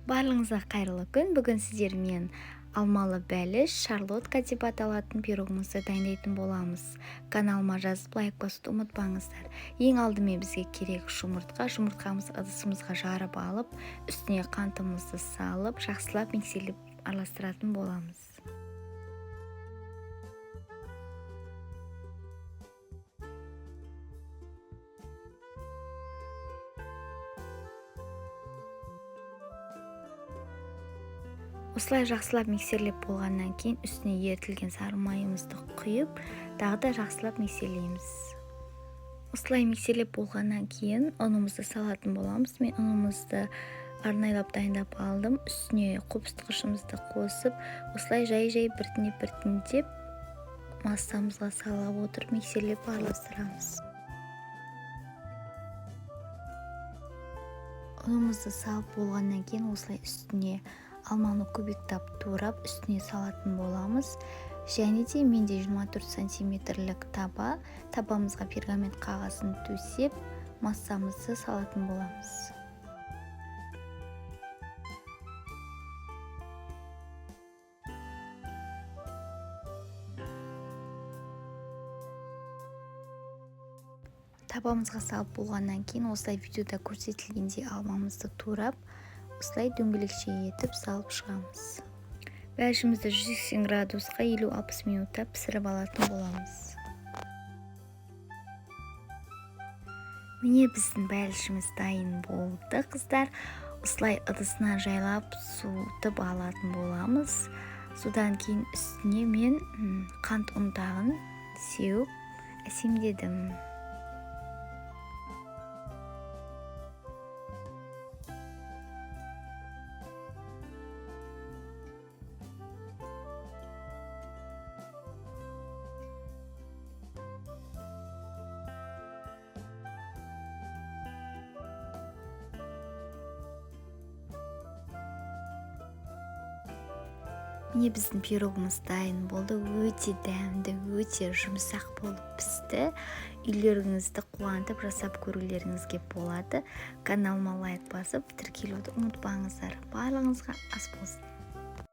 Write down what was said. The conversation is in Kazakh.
Барлығыңызға қайырлы күн. Бүгін сіздермен алмалы бәліш, шарлотка деп аталатын пирогымызды дайындайтын боламыз. Каналыма жазып, лайк басуды ұмытпаңыздар. Ең алдымен бізге керек жұмыртқа. Жұмыртқамызды ыдысымызға жарып алып, үстіне қантымызды салып, жақсылап миксерлеп араластыратын боламыз. Осылай жақсылап миксерлеп болғаннан кейін үстіне ерітілген сары майымызды құйып, тағы да жақсылап миксерлейміз. Осылай миксерлеп болғаннан кейін ұнымызды салатын боламыз. Мен ұнымызды арнайлап дайындап алдым. Үстіне қопсытқышымызды қосып, осылай жай біртіндеп массамызға салып отырып миксерлеп араластырамыз. Ұнымызды салып болғаннан кейін осылай үстіне алманы кубиктап турап үстіне салатын боламыз. Және де менде 24 сантиметрлік табамызға пергамент қағазын төсеп, массамызды салатын боламыз. Табамызға салып болғаннан кейін осылай видеода көрсетілгендей алмамызды турап, осылай дөңгелекше етіп салып шығамыз. Бәлішімізді 180 градусқа 50-60 минутта пісіріп алатын боламыз. Міне біздің бәлішіміз дайын болды, қыздар. Осылай ыдысына жайлап суытып алатын боламыз. Содан кейін үстіне мен қант ұнтағын сеуіп әсемдедім. Міне біздің пирогымыз дайын болды. Өте дәмді, өте жұмсақ болып пісті. Үйлеріңізді қуантып жасап көрулеріңізге болады. Каналыма лайк басып, тіркелуді ұмытпаңыздар. Барлығыңызға ас болсын.